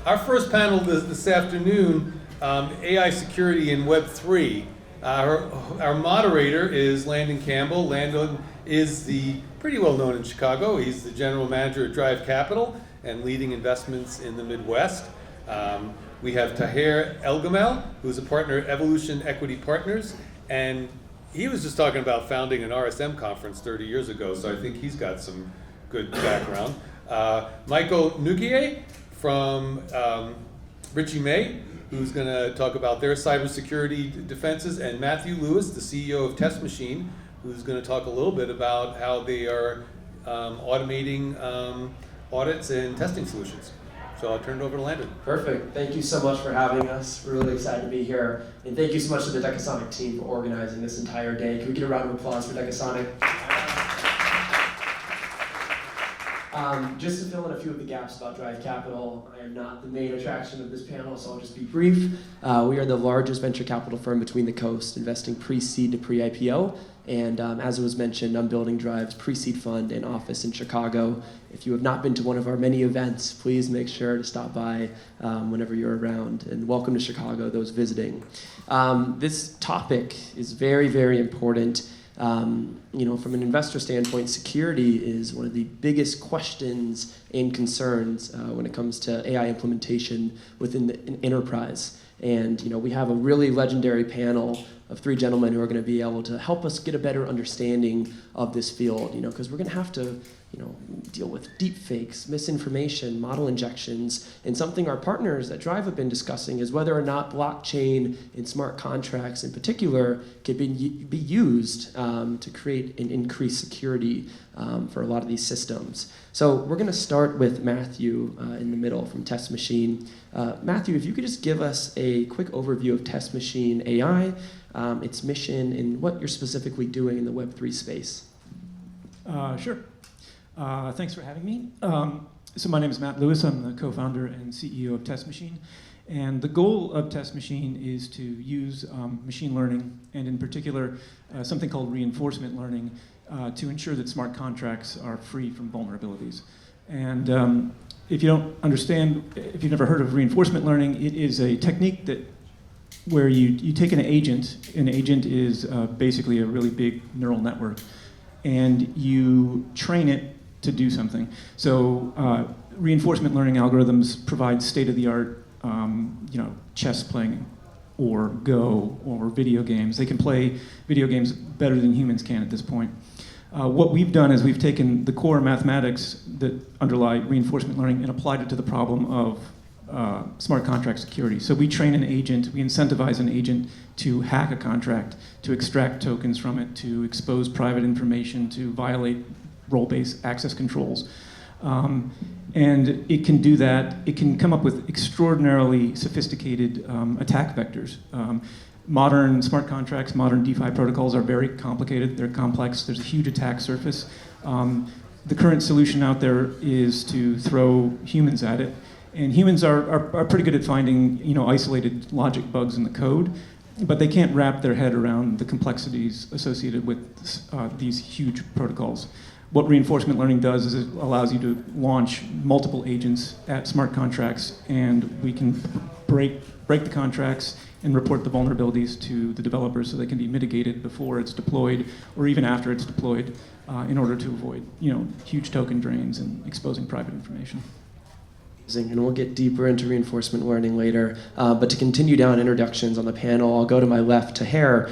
Our first panel this afternoon, AI security in Web3. Our moderator is Landon Campbell. Landon is pretty well known in Chicago. He's the general manager at Drive Capital and leading investments in the Midwest. We have Taher Elgamal, who's a partner at Evolution Equity Partners, and he was just talking about founding an RSM conference 30 years ago, so I think he's got some good background. Michael Nouguier from Richey, who's going to talk about their cybersecurity defenses, and Matthew Lewis, the CEO of TestMachine, who's going to talk a little bit about how they are automating audits and testing solutions. So I'll turn it over to Landon. Perfect. Thank you so much for having us. We're really excited to be here. And thank you so much to the Decasonic team for organizing this entire day. Can we get a round of applause for Decasonic? Just to fill in a few of the gaps about Drive Capital, I am not the main attraction of this panel, so I'll just be brief. We are the largest venture capital firm between the coast, investing pre-seed to pre-IPO. And as it was mentioned, I'm building Drive's pre-seed fund and office in Chicago. If you have not been to one of our many events, please make sure to stop by whenever you're around. And welcome to Chicago, those visiting. This topic is very, very important. From an investor standpoint, security is one of the biggest questions and concerns when it comes to AI implementation within an enterprise. And we have a really legendary panel of three gentlemen who are going to be able to help us get a better understanding of this field, because we're going to have to deal with deep fakes, misinformation, model injections, and something our partners at Drive have been discussing is whether or not blockchain and smart contracts in particular can be used to create and increase security for a lot of these systems. So we're going to start with Matthew in the middle from TestMachine. Matthew, if you could just give us a quick overview of TestMachine AI, its mission, and what you're specifically doing in the Web3 space. Sure. Thanks for having me. So my name is Matt Lewis. I'm the co-founder and CEO of TestMachine. And the goal of TestMachine is to use machine learning, and in particular, something called reinforcement learning, to ensure that smart contracts are free from vulnerabilities. And if you don't understand, if you've never heard of reinforcement learning, it is a technique where you take an agent. An agent is basically a really big neural network, and you train it to do something. So reinforcement learning algorithms provide state-of-the-art, chess playing, or Go, or video games. They can play video games better than humans can at this point. What we've done is we've taken the core mathematics that underlie reinforcement learning and applied it to the problem of smart contract security. So we train an agent, we incentivize an agent to hack a contract, to extract tokens from it, to expose private information, to violate role-based access controls. And it can do that. It can come up with extraordinarily sophisticated attack vectors. Modern smart contracts, modern DeFi protocols are very complicated. They're complex. There's a huge attack surface. The current solution out there is to throw humans at it. And humans are pretty good at finding isolated logic bugs in the code, but they can't wrap their head around the complexities associated with these huge protocols. What reinforcement learning does is it allows you to launch multiple agents at smart contracts, and we can break the contracts and report the vulnerabilities to the developers so they can be mitigated before it's deployed or even after it's deployed in order to avoid huge token drains and exposing private information. And we'll get deeper into reinforcement learning later. But to continue down introductions on the panel, I'll go to my left, Taher.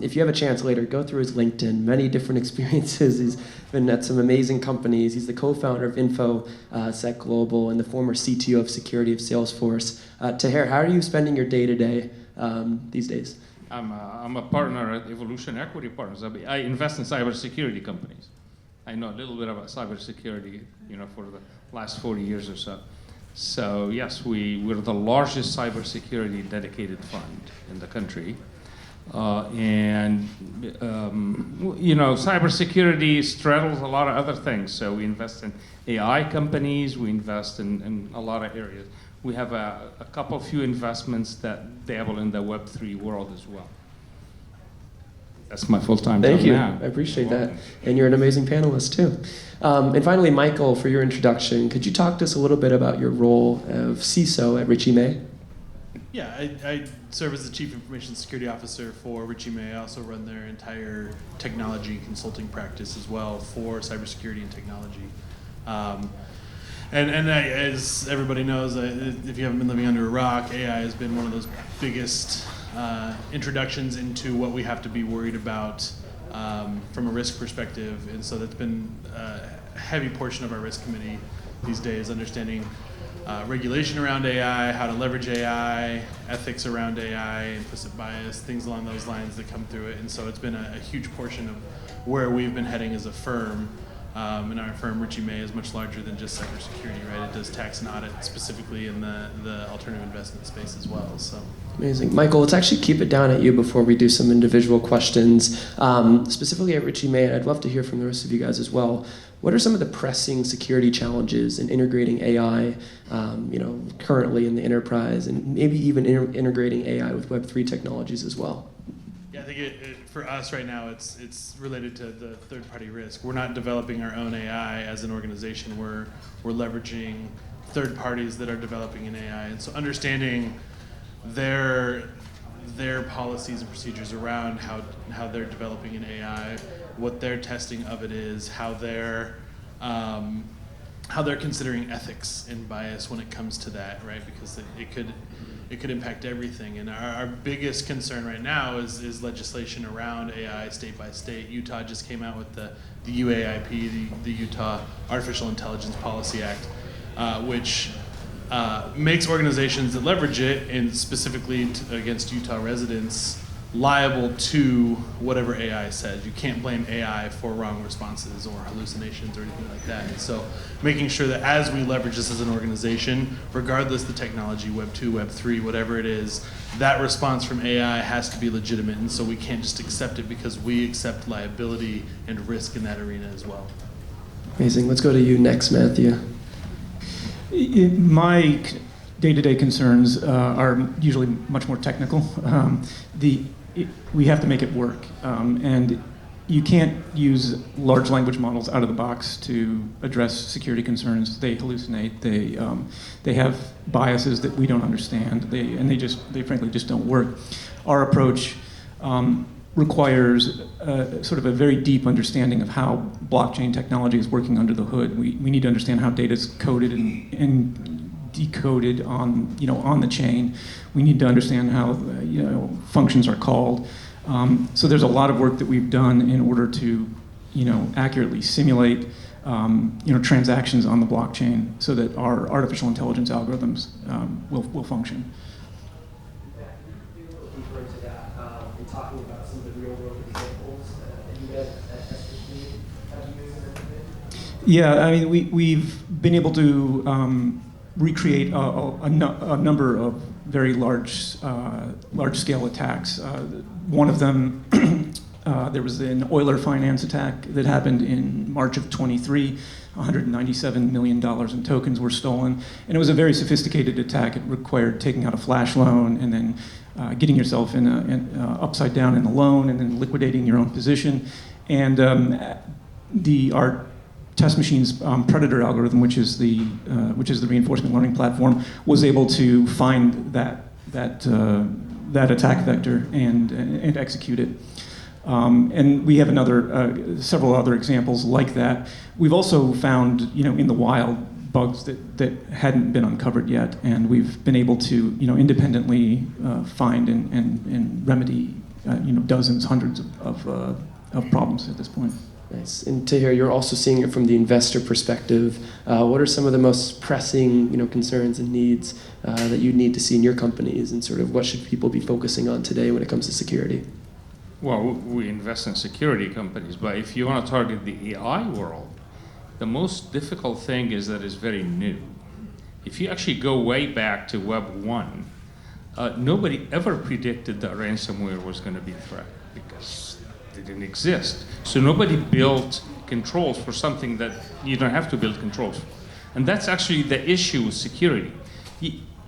If you have a chance later, go through his LinkedIn, many different experiences. He's been at some amazing companies. He's the co-founder of InfoSec Global and the former CTO of security of Salesforce. Taher, how are you spending your day-to-day these days? I'm a partner at Evolution Equity Partners. I invest in cybersecurity companies. I know a little bit about cybersecurity, for the last 40 years or so. So yes, we're the largest cybersecurity dedicated fund in the country. Cybersecurity straddles a lot of other things. So we invest in AI companies, we invest in a lot of areas. We have a few investments that dabble in the Web3 world as well. That's my full-time Thank job you. now. I appreciate that. And you're an amazing panelist, too. And finally, Michael, for your introduction, could you talk to us a little bit about your role of CISO at Richey May? Yeah, I serve as the Chief Information Security Officer for Richey May. I also run their entire technology consulting practice as well for cybersecurity and technology. As everybody knows, if you haven't been living under a rock, AI has been one of those biggest introductions into what we have to be worried about from a risk perspective. And so that's been a heavy portion of our risk committee these days, understanding regulation around AI, how to leverage AI, ethics around AI, implicit bias, things along those lines that come through it. And so it's been a huge portion of where we've been heading as a firm. And our firm, Richey May, is much larger than just cybersecurity, right? It does tax and audit specifically in the alternative investment space as well. So. Amazing. Michael, let's actually keep it down at you before we do some individual questions. Specifically at Richey May, and I'd love to hear from the rest of you guys as well. What are some of the pressing security challenges in integrating AI, currently in the enterprise, and maybe even integrating AI with Web3 technologies as well? Yeah, I think for us right now, it's related to the third-party risk. We're not developing our own AI as an organization. We're leveraging third parties that are developing an AI, and so understanding their policies and procedures around how they're developing an AI, what their testing of it is, how they're considering ethics and bias when it comes to that, right? Because it could impact everything. And our biggest concern right now is legislation around AI state by state. Utah just came out with the UAIP, the Utah Artificial Intelligence Policy Act, which makes organizations that leverage it, and specifically against Utah residents, liable to whatever AI says. You can't blame AI for wrong responses or hallucinations or anything like that. And so making sure that as we leverage this as an organization, regardless the technology, Web 2, Web 3, whatever it is, that response from AI has to be legitimate. And so we can't just accept it because we accept liability and risk in that arena as well. Amazing. Let's go to you next, Matthew. My day-to-day concerns are usually much more technical. We have to make it work, and you can't use large language models out of the box to address security concerns. They hallucinate. They have biases that we don't understand. They frankly just don't work. Our approach requires sort of a very deep understanding of how blockchain technology is working under the hood. We need to understand how data is coded and decoded on the chain. We need to understand how functions are called. So there's a lot of work that we've done in order to accurately simulate transactions on the blockchain so that our artificial intelligence algorithms will function. Deeper into that, and talking about some of the real world examples that you guys at TestMachine have used and everything. Yeah, I mean we've been able to recreate a number of very large-scale attacks. One of them, there was an Euler finance attack that happened in March of 23. $197 million in tokens were stolen, and it was a very sophisticated attack. It required taking out a flash loan and then getting yourself upside down in the loan and then liquidating your own position. And our TestMachine's Predator algorithm, which is the reinforcement learning platform, was able to find that attack vector and execute it. And we have several other examples like that. We've also found, in the wild, bugs that hadn't been uncovered yet, and we've been able to, independently find and remedy, dozens, hundreds of problems at this point. Nice. And Taher, you're also seeing it from the investor perspective. What are some of the most pressing, concerns and needs that you need to see in your companies, and sort of what should people be focusing on today when it comes to security? Well, we invest in security companies, but if you want to target the AI world, the most difficult thing is that it's very new. If you actually go way back to Web 1, nobody ever predicted that ransomware was going to be a threat because it didn't exist. So nobody built controls for something that you don't have to build controls for. And that's actually the issue with security.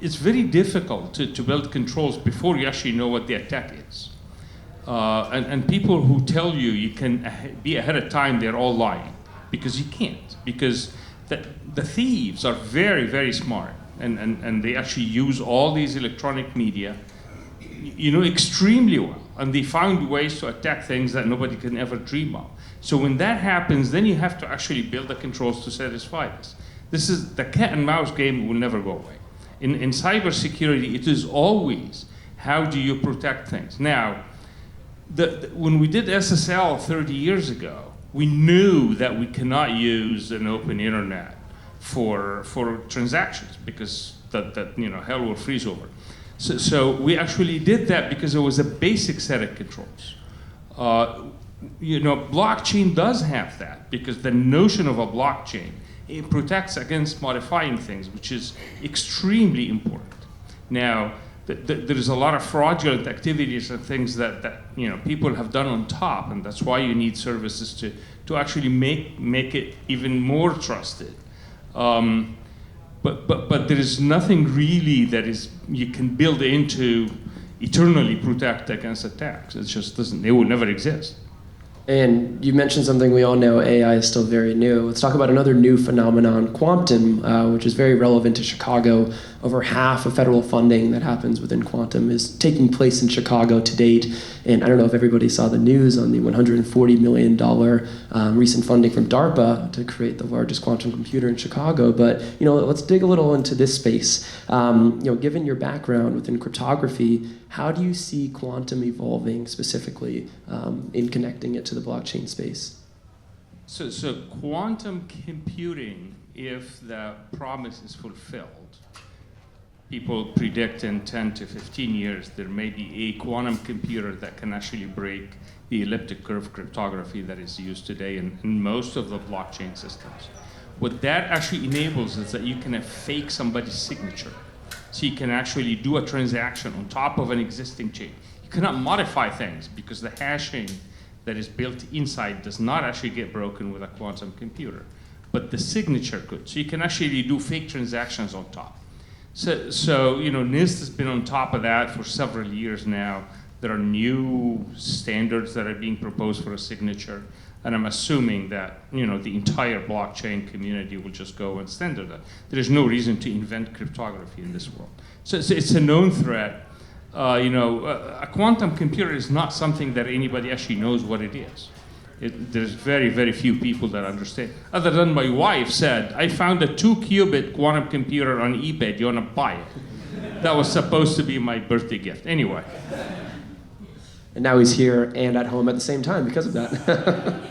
It's very difficult to build controls before you actually know what the attack is. And people who tell you you can be ahead of time, they're all lying, because you can't. Because the thieves are very, very smart, and they actually use all these electronic media, extremely well. And they found ways to attack things that nobody can ever dream of. So when that happens, then you have to actually build the controls to satisfy this. This is the cat and mouse game, will never go away. In cybersecurity, it is always, how do you protect things? Now, when we did SSL 30 years ago, we knew that we cannot use an open internet for transactions, because hell will freeze over. So we actually did that because it was a basic set of controls. Blockchain does have that, because the notion of a blockchain, it protects against modifying things, which is extremely important. Now, there's a lot of fraudulent activities and things that people have done on top, and that's why you need services to actually make it even more trusted. But there is nothing really that you can build into eternally protect against attacks. It just doesn't. It will never exist. And you mentioned something we all know, AI is still very new. Let's talk about another new phenomenon, quantum, which is very relevant to Chicago. Over half of federal funding that happens within quantum is taking place in Chicago to date. And I don't know if everybody saw the news on the $140 million recent funding from DARPA to create the largest quantum computer in Chicago. But let's dig a little into this space. Given your background within cryptography, how do you see quantum evolving specifically in connecting it to the blockchain space? So quantum computing, if the promise is fulfilled, people predict in 10 to 15 years there may be a quantum computer that can actually break the elliptic curve cryptography that is used today in most of the blockchain systems. What that actually enables is that you can fake somebody's signature. So you can actually do a transaction on top of an existing chain. You cannot modify things because the hashing that is built inside does not actually get broken with a quantum computer, but the signature could. So you can actually do fake transactions on top. So NIST has been on top of that for several years now. There are new standards that are being proposed for a signature, and I'm assuming that the entire blockchain community will just go and standard that. There is no reason to invent cryptography in this world. So it's a known threat. A quantum computer is not something that anybody actually knows what it is. There's very, very few people that understand. Other than my wife said, I found a 2-qubit quantum computer on eBay. Do you want to buy it? That was supposed to be my birthday gift. Anyway. And now he's here and at home at the same time because of that.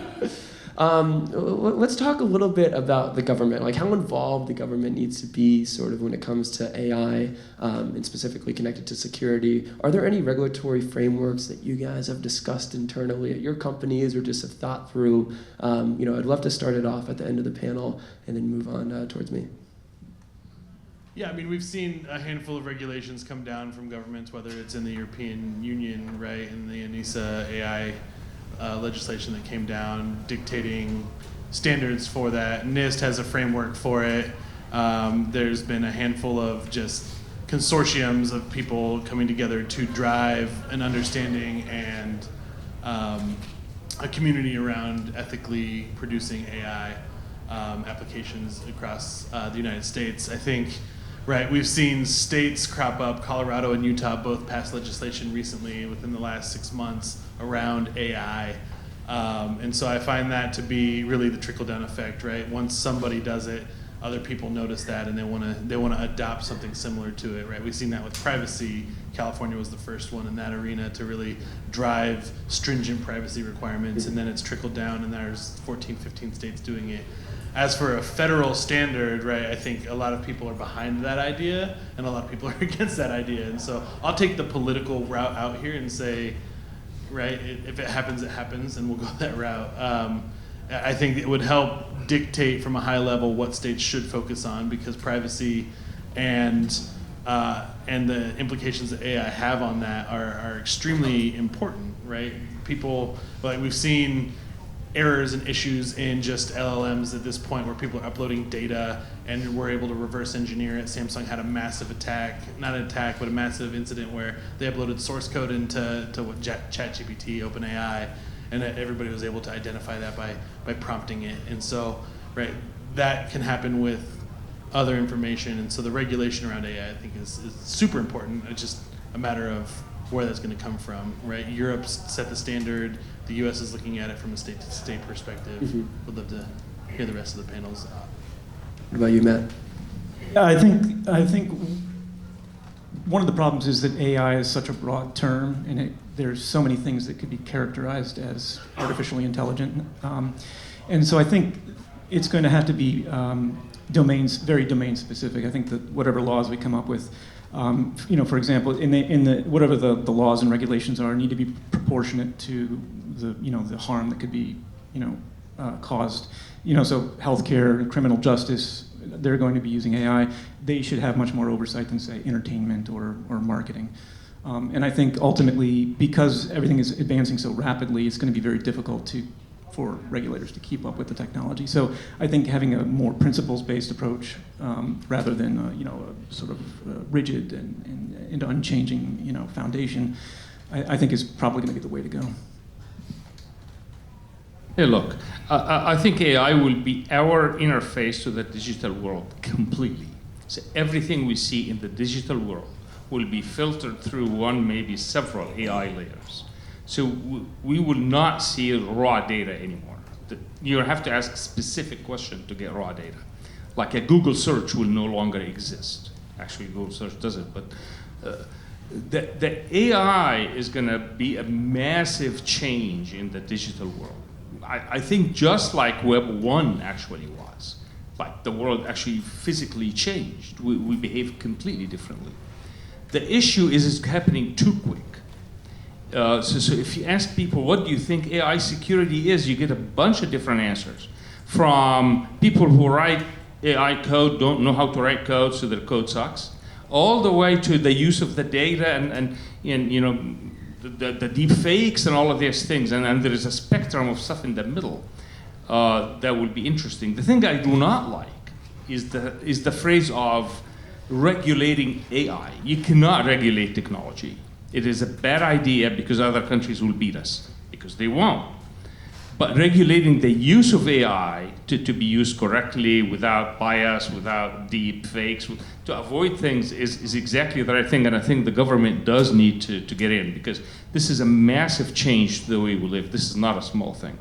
Let's talk a little bit about the government, like how involved the government needs to be sort of when it comes to AI and specifically connected to security. Are there any regulatory frameworks that you guys have discussed internally at your companies or just have thought through? I'd love to start it off at the end of the panel and then move on towards me. Yeah, we've seen a handful of regulations come down from governments, whether it's in the European Union, right, in the ANISA AI legislation that came down dictating standards for that. NIST has a framework for it. There's been a handful of just consortiums of people coming together to drive an understanding and a community around ethically producing AI applications across the United States. I think, right, we've seen states crop up. Colorado and Utah both passed legislation recently within the last 6 months around AI. And so I find that to be really the trickle-down effect, right? Once somebody does it, other people notice that and they want to adopt something similar to it, right? We've seen that with privacy. California was the first one in that arena to really drive stringent privacy requirements, and then it's trickled down, and there's 14, 15 states doing it. As for a federal standard, right, I think a lot of people are behind that idea, and a lot of people are against that idea. And so I'll take the political route out here and say, right, if it happens, and we'll go that route. I think it would help dictate from a high level what states should focus on, because privacy and the implications that AI have on that are extremely important, right? People, like we've seen errors and issues in just LLMs at this point where people are uploading data and we're able to reverse engineer it. Samsung had a massive attack, not an attack, but a massive incident where they uploaded source code into what ChatGPT, OpenAI, and everybody was able to identify that by prompting it. And so, right, that can happen with other information. And so the regulation around AI, I think, is super important. It's just a matter of where that's going to come from, right? Europe's set the standard. The U.S. is looking at it from a state-to-state perspective. Would love to hear the rest of the panels. What about you, Matt? Yeah, I think one of the problems is that AI is such a broad term, and there's so many things that could be characterized as artificially intelligent. And so I think it's going to have to be very domain specific. I think that whatever laws we come up with, for example, whatever the laws and regulations are, need to be proportionate to the harm that could be caused. So healthcare, criminal justice, they're going to be using AI. They should have much more oversight than, say, entertainment or marketing. And I think ultimately, because everything is advancing so rapidly, it's going to be very difficult for regulators to keep up with the technology. So I think having a more principles-based approach rather than a sort of rigid and unchanging foundation, I think is probably going to be the way to go. Hey, look, I think AI will be our interface to the digital world completely. So everything we see in the digital world will be filtered through one, maybe several AI layers. So we will not see raw data anymore. You have to ask a specific question to get raw data. Like a Google search will no longer exist. Actually, Google search doesn't, but the AI is going to be a massive change in the digital world. I think just like Web 1 actually was, like the world actually physically changed. We behave completely differently. The issue is it's happening too quick. So if you ask people, what do you think AI security is, you get a bunch of different answers. From people who write AI code, don't know how to write code, so their code sucks, all the way to the use of the data and the deep fakes and all of these things. And there is a spectrum of stuff in the middle that will be interesting. The thing I do not like is the phrase of regulating AI. You cannot regulate technology. It is a bad idea because other countries will beat us, because they won't. But regulating the use of AI to be used correctly, without bias, without deep fakes, to avoid things is exactly the right thing. And I think the government does need to get in, because this is a massive change to the way we live. This is not a small thing.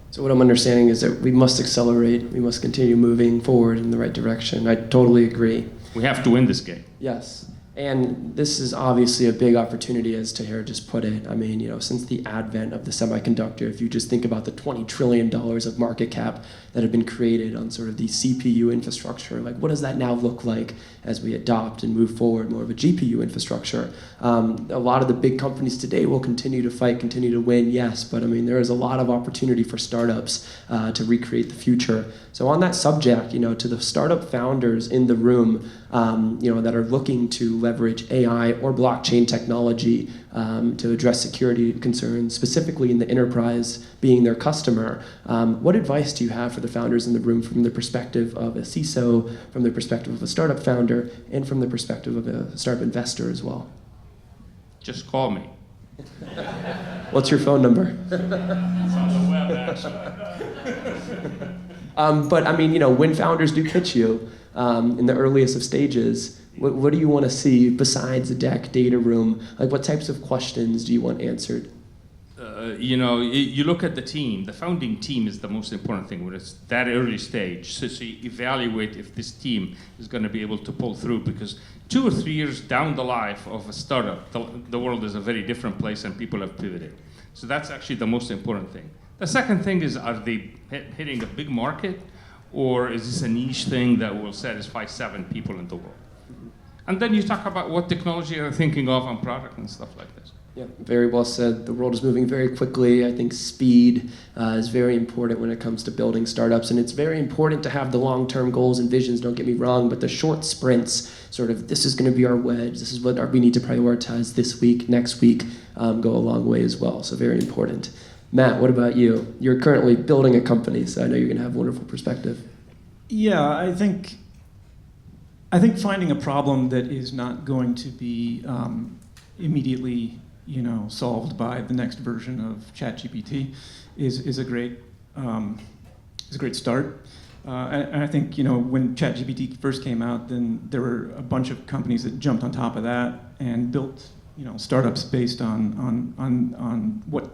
So what I'm understanding is that we must accelerate. We must continue moving forward in the right direction. I totally agree. We have to win this game. Yes. And this is obviously a big opportunity, as Taher just put it. I mean, since the advent of the semiconductor, if you just think about the $20 trillion of market cap that have been created on sort of the CPU infrastructure, like what does that now look like as we adopt and move forward more of a GPU infrastructure? A lot of the big companies today will continue to fight, continue to win, yes, but I mean, there is a lot of opportunity for startups to recreate the future. So on that subject, to the startup founders in the room, that are looking to leverage AI or blockchain technology to address security concerns, specifically in the enterprise being their customer, what advice do you have for the founders in the room from the perspective of a CISO, from the perspective of a startup founder, and from the perspective of a startup investor as well? Just call me. What's your phone number? It's on the web, actually. But I mean, when founders do pitch you in the earliest of stages, what do you want to see besides a deck, data room? Like, what types of questions do you want answered? You look at the team. The founding team is the most important thing when it's that early stage. So you evaluate if this team is going to be able to pull through, because 2 or 3 years down the life of a startup, the world is a very different place and people have pivoted. So that's actually the most important thing. The second thing is, are they hitting a big market, or is this a niche thing that will satisfy 7 people in the world? And then you talk about what technology you're thinking of and product and stuff like this. Yeah, very well said. The world is moving very quickly. I think speed is very important when it comes to building startups, and it's very important to have the long-term goals and visions, don't get me wrong, but the short sprints, sort of, this is going to be our wedge, this is what we need to prioritize this week, next week, go a long way as well, so very important. Matt, what about you? You're currently building a company, so I know you're going to have wonderful perspective. Yeah, I think finding a problem that is not going to be immediately, solved by the next version of ChatGPT is a great start. And I think when ChatGPT first came out, then there were a bunch of companies that jumped on top of that and built startups based on what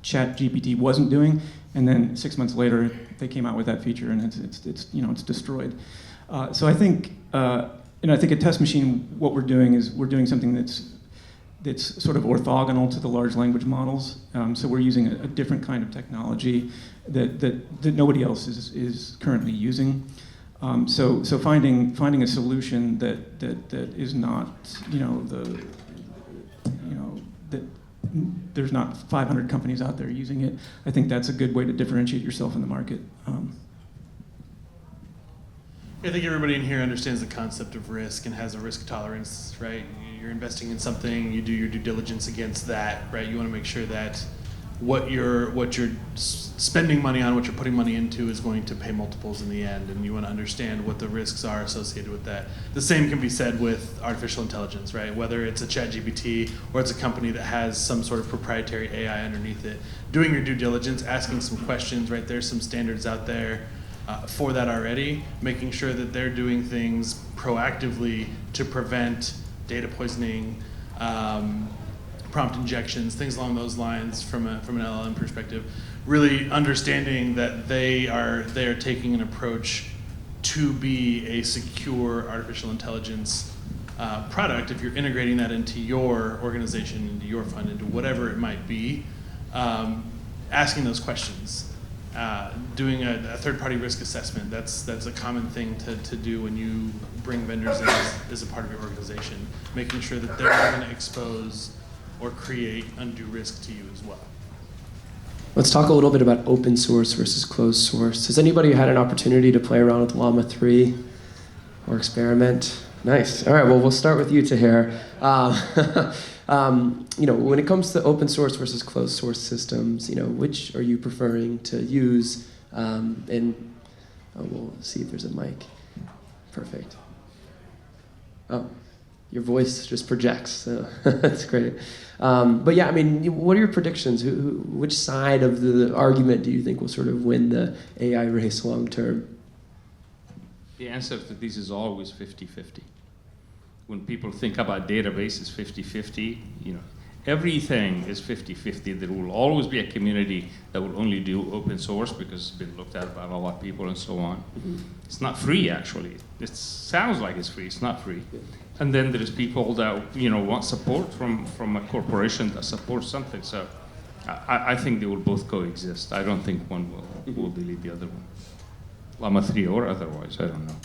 ChatGPT wasn't doing, and then 6 months later they came out with that feature and it's destroyed. So I think at TestMachine what we're doing is we're doing something that's sort of orthogonal to the large language models. So we're using a different kind of technology that nobody else is currently using. So finding a solution that is not that there's not 500 companies out there using it. I think that's a good way to differentiate yourself in the market. I think everybody in here understands the concept of risk and has a risk tolerance, right? You're investing in something, you do your due diligence against that, right? You want to make sure that what you're spending money on, what you're putting money into is going to pay multiples in the end, and you want to understand what the risks are associated with that. The same can be said with artificial intelligence, right? Whether it's a ChatGPT or it's a company that has some sort of proprietary AI underneath it. Doing your due diligence, asking some questions, right? There's some standards out there for that already, making sure that they're doing things proactively to prevent data poisoning, prompt injections, things along those lines from an LLM perspective. Really understanding that they are taking an approach to be a secure artificial intelligence product. If you're integrating that into your organization, into your fund, into whatever it might be, asking those questions. Doing a third-party risk assessment, that's a common thing to do when you bring vendors in as a part of your organization, making sure that they're not going to expose or create undue risk to you as well. Let's talk a little bit about open source versus closed source. Has anybody had an opportunity to play around with Llama 3 or experiment? Nice. All right, well, we'll start with you, Taher. When it comes to open source versus closed source systems, which are you preferring to use? We'll see if there's a mic. Perfect. Oh, your voice just projects, so that's great. But yeah, what are your predictions? Which side of the argument do you think will sort of win the AI race long term? The answer to this is always 50-50. When people think about databases 50-50, everything is 50-50. There will always be a community that will only do open source because it's been looked at by a lot of people and so on. Mm-hmm. It's not free, actually. It sounds like it's free. It's not free. Yeah. And then there's people that want support from a corporation that supports something. So I think they will both coexist. I don't think one will delete the other one. Llama 3 or otherwise, I don't know.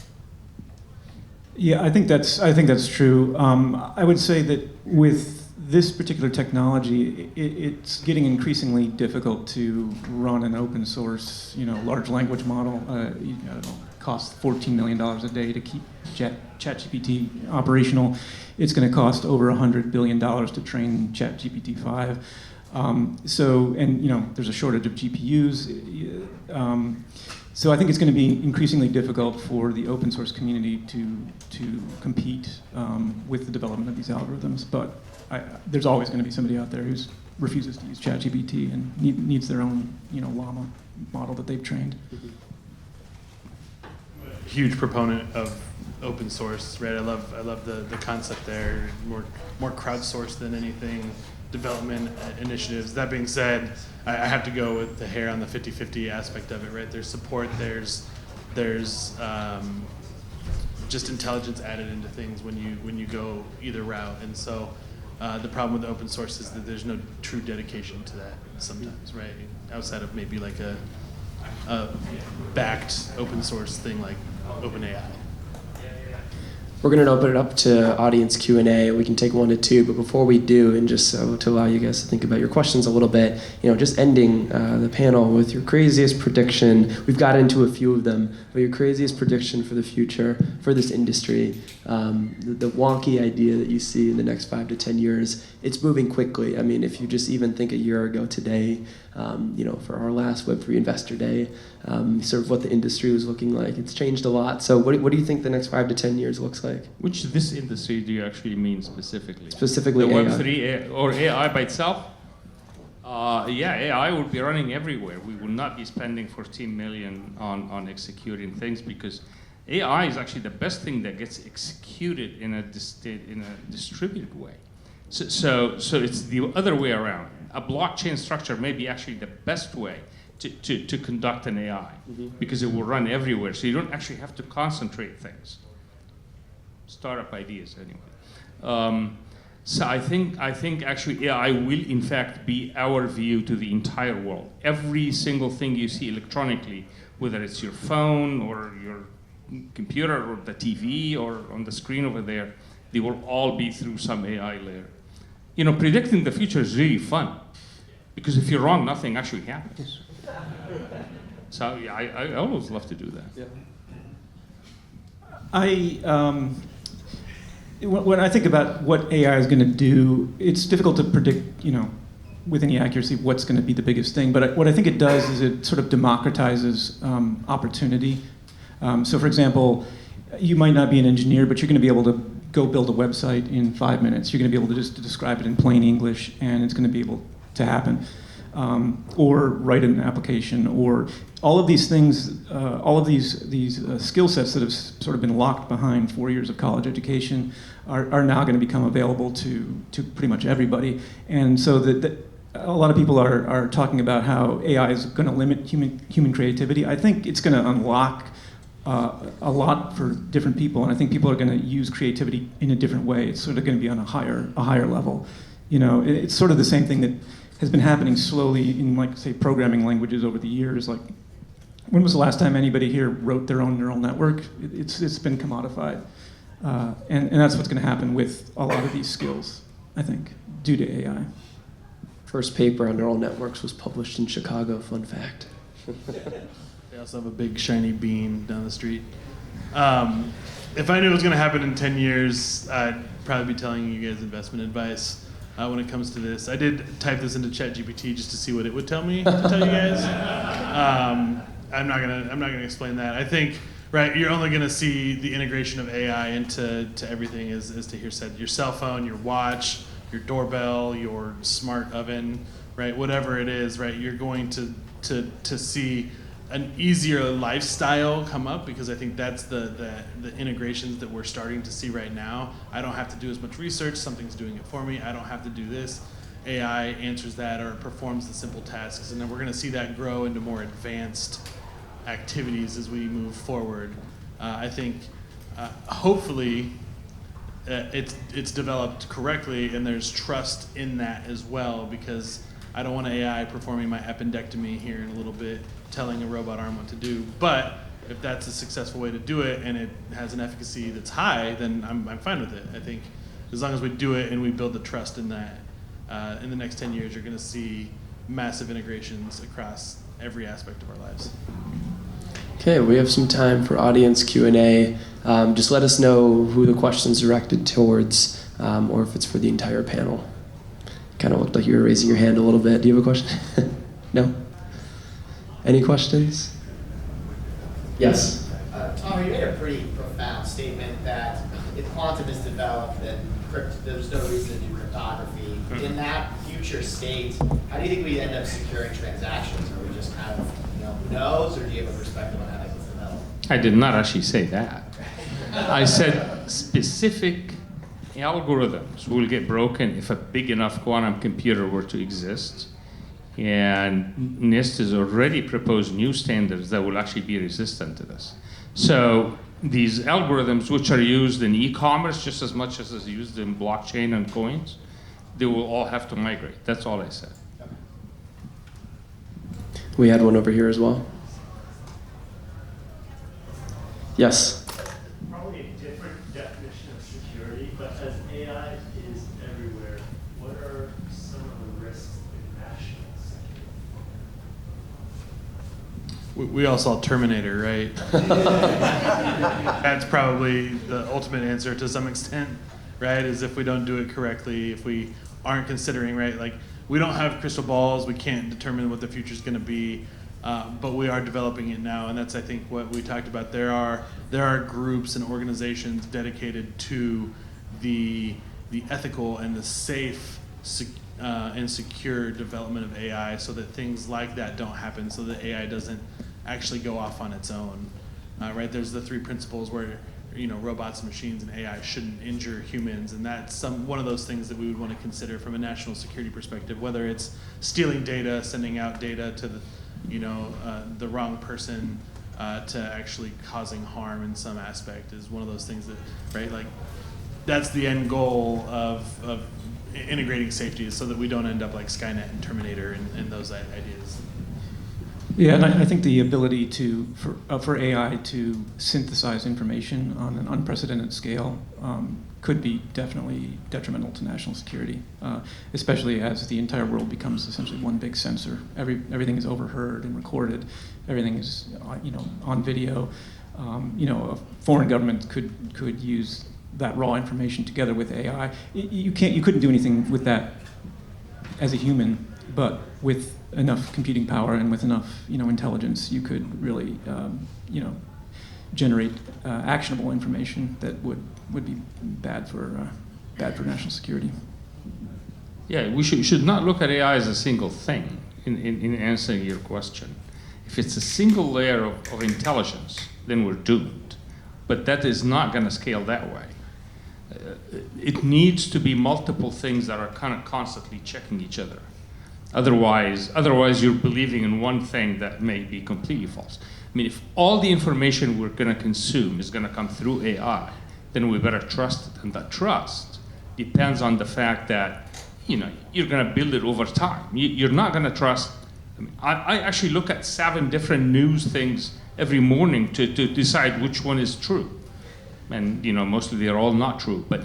Yeah, I think that's true. I would say that with this particular technology, it's getting increasingly difficult to run an open source, large language model. It costs $14 million a day to keep ChatGPT operational. It's going to cost over $100 billion to train ChatGPT 5. There's a shortage of GPUs. So I think it's going to be increasingly difficult for the open source community to compete with the development of these algorithms. But there's always going to be somebody out there who refuses to use ChatGPT and needs their own Llama model that they've trained. Huge proponent of open source, right? I love the concept there. More crowdsourced than anything. Development initiatives. That being said, I have to go with Taher on the 50-50 aspect of it, right? There's support, there's just intelligence added into things when you go either route. And so the problem with open source is that there's no true dedication to that sometimes, right? Outside of maybe like a backed open source thing like OpenAI. We're going to open it up to audience Q&A. We can take 1 to 2, but before we do, and just so to allow you guys to think about your questions a little bit, just ending the panel with your craziest prediction. We've got into a few of them, but your craziest prediction for the future, for this industry, the wonky idea that you see in the next 5 to 10 years. It's moving quickly. I mean, if you just even think a year ago today, for our last Web3 Investor Day, sort of what the industry was looking like. It's changed a lot. So what do you think the next 5 to 10 years looks like? Which this industry do you actually mean specifically? Specifically the AI. Web3 or AI by itself? AI will be running everywhere. We will not be spending 14 million on executing things because AI is actually the best thing that gets executed in a distributed way. So it's the other way around. A blockchain structure may be actually the best way to conduct an AI because it will run everywhere. So you don't actually have to concentrate things. Startup ideas, anyway. So I think actually AI will in fact be our view to the entire world. Every single thing you see electronically, whether it's your phone or your computer or the TV or on the screen over there, they will all be through some AI layer. Predicting the future is really fun because if you're wrong, nothing actually happens. So yeah, I always love to do that. Yeah. When I think about what AI is going to do, it's difficult to predict, with any accuracy what's going to be the biggest thing. But what I think it does is it sort of democratizes opportunity. So for example, you might not be an engineer, but you're going to be able to go build a website in 5 minutes. You're going to be able to just describe it in plain English, and it's going to be able to happen. Or write an application, or all of these things, all of these skill sets that have sort of been locked behind 4 years of college education are now going to become available to pretty much everybody. And so a lot of people are talking about how AI is going to limit human creativity. I think it's going to unlock a lot for different people, and I think people are going to use creativity in a different way. It's sort of going to be on a higher level. It's sort of the same thing that has been happening slowly in, like, say, programming languages over the years. Like, when was the last time anybody here wrote their own neural network? It's been commodified. And that's what's going to happen with a lot of these skills, I think, due to AI. First paper on neural networks was published in Chicago, fun fact. They also have a big shiny bean down the street. If I knew it was going to happen in 10 years, I'd probably be telling you guys investment advice. When it comes to this, I did type this into ChatGPT just to see what it would tell me to tell you guys. I'm not gonna explain that. I think you're only gonna see the integration of AI into everything, as Taher said, your cell phone, your watch, your doorbell, your smart oven, right? Whatever it is, right? You're going to see an easier lifestyle come up because I think that's the integrations that we're starting to see right now. I don't have to do as much research, something's doing it for me. I don't have to do this. AI answers that or performs the simple tasks, and then we're going to see that grow into more advanced activities as we move forward. I think hopefully it's developed correctly and there's trust in that as well, because I don't want an AI performing my appendectomy here in a little bit, telling a robot arm what to do. But if that's a successful way to do it and it has an efficacy that's high, then I'm fine with it. I think as long as we do it and we build the trust in that, in the next 10 years, you're going to see massive integrations across every aspect of our lives. Okay, we have some time for audience Q&A. Just let us know who the question's directed towards, or if it's for the entire panel. Kind of looked like you were raising your hand a little bit. Do you have a question? No? Any questions? Yes. Taher, you made a pretty profound statement that if quantum is developed, then there's no reason to do cryptography. In that future state, how do you think we end up securing transactions? Are we just kind of, who knows, or do you have a perspective on how that gets developed? I did not actually say that. I said specific algorithms will get broken if a big enough quantum computer were to exist. And NIST has already proposed new standards that will actually be resistant to this. So these algorithms, which are used in e-commerce just as much as is used in blockchain and coins, they will all have to migrate. That's all I said. We had one over here as well. Yes? Probably a different definition national security, but as AI is everywhere, what are some of the risks in national security? We all saw Terminator, right? That's probably the ultimate answer to some extent, right? Is if we don't do it correctly, if we aren't considering, right? Like, we don't have crystal balls, we can't determine what the future is going to be, but we are developing it now, and that's, I think, what we talked about. There are groups and organizations dedicated to the ethical and the safe and secure development of AI, so that things like that don't happen, so that AI doesn't actually go off on its own, right? There's the 3 principles where, robots, machines, and AI shouldn't injure humans, and that's one of those things that we would want to consider from a national security perspective, whether it's stealing data, sending out data to the wrong person, to actually causing harm in some aspect, is one of those things that, right, like, that's the end goal of integrating safety, is so that we don't end up like Skynet and Terminator and those ideas. Yeah, and I think the ability for AI to synthesize information on an unprecedented scale could be definitely detrimental to national security, especially as the entire world becomes essentially one big sensor. Everything is overheard and recorded. Everything is on video. A foreign government could use that raw information together with AI. You couldn't do anything with that as a human, but with enough computing power and with enough intelligence, you could really generate actionable information that would be bad for national security. Yeah, we should not look at AI as a single thing in answering your question. If it's a single layer of intelligence, then we're doomed. But that is not going to scale that way. It needs to be multiple things that are kind of constantly checking each other. Otherwise you're believing in one thing that may be completely false. I mean, if all the information we're going to consume is going to come through AI, then we better trust it. And that trust depends on the fact that, you're going to build it over time. You're not going to trust. I actually look at 7 different news things every morning to decide which one is true. And, mostly they're all not true. But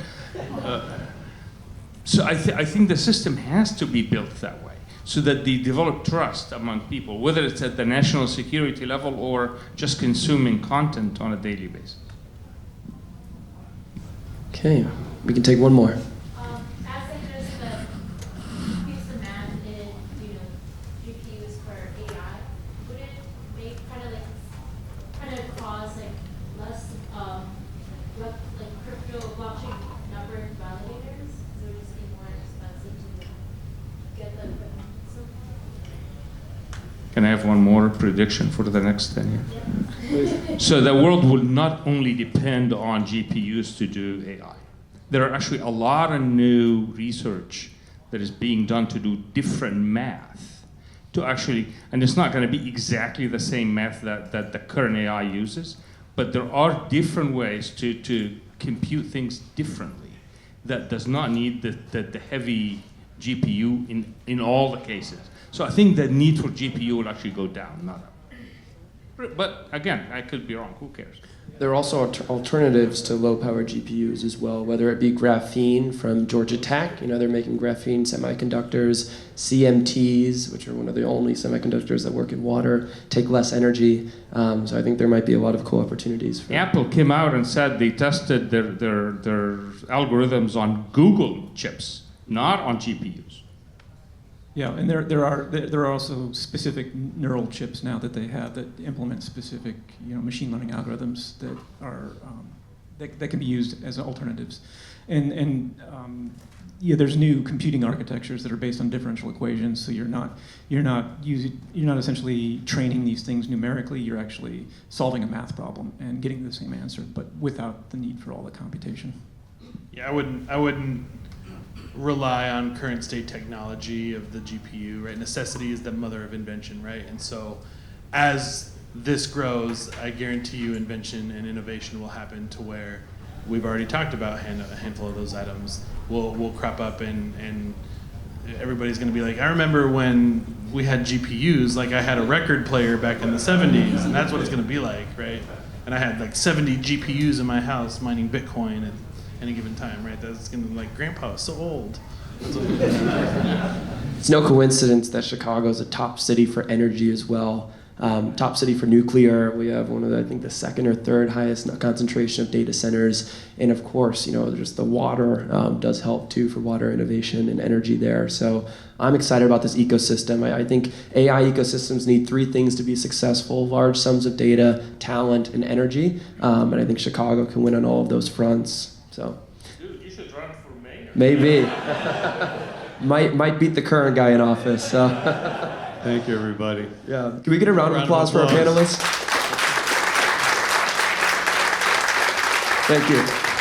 so I think the system has to be built that way, so that they develop trust among people, whether it's at the national security level or just consuming content on a daily basis. Okay, we can take one more. As they notice the increase demand in GPUs for AI, would it make kind of cause less crypto blockchain number validators? So it would just be more expensive to get the equipment so far? Can I have one more prediction for the next 10 years? Yeah. So the world will not only depend on GPUs to do AI. There are actually a lot of new research that is being done to do different math to actually, and it's not going to be exactly the same math that the current AI uses, but there are different ways to compute things differently that does not need the heavy GPU in all the cases. So I think the need for GPU will actually go down, not up. But again, I could be wrong. Who cares? There are also alternatives to low-power GPUs as well, whether it be graphene from Georgia Tech. They're making graphene semiconductors, CMTs, which are one of the only semiconductors that work in water, take less energy. So I think there might be a lot of cool opportunities. Apple came out and said they tested their algorithms on Google chips, not on GPUs. Yeah, and there are also specific neural chips now that they have that implement specific machine learning algorithms that are that can be used as alternatives, and there's new computing architectures that are based on differential equations. So you're not essentially training these things numerically. You're actually solving a math problem and getting the same answer, but without the need for all the computation. Yeah, I wouldn't rely on current state technology of the GPU, right? Necessity is the mother of invention, right? And so as this grows, I guarantee you invention and innovation will happen to where we've already talked about a handful of those items will crop up, and everybody's going to be like, I remember when we had GPUs, like I had a record player back in the 70s, and that's what it's going to be like, right? And I had like 70 GPUs in my house mining Bitcoin, and any given time, right? That's going to like, grandpa is so old. It's no coincidence that Chicago is a top city for energy as well. Top city for nuclear. We have one of the, I think, the second or third highest concentration of data centers. And of course, just the water does help too for water innovation and energy there. So I'm excited about this ecosystem. I think AI ecosystems need three things to be successful: large sums of data, talent, and energy. And I think Chicago can win on all of those fronts. So. Dude, you should run for mayor. Maybe. might beat the current guy in office. So. Thank you, everybody. Yeah. Can we get a round of applause for our panelists? Thank you.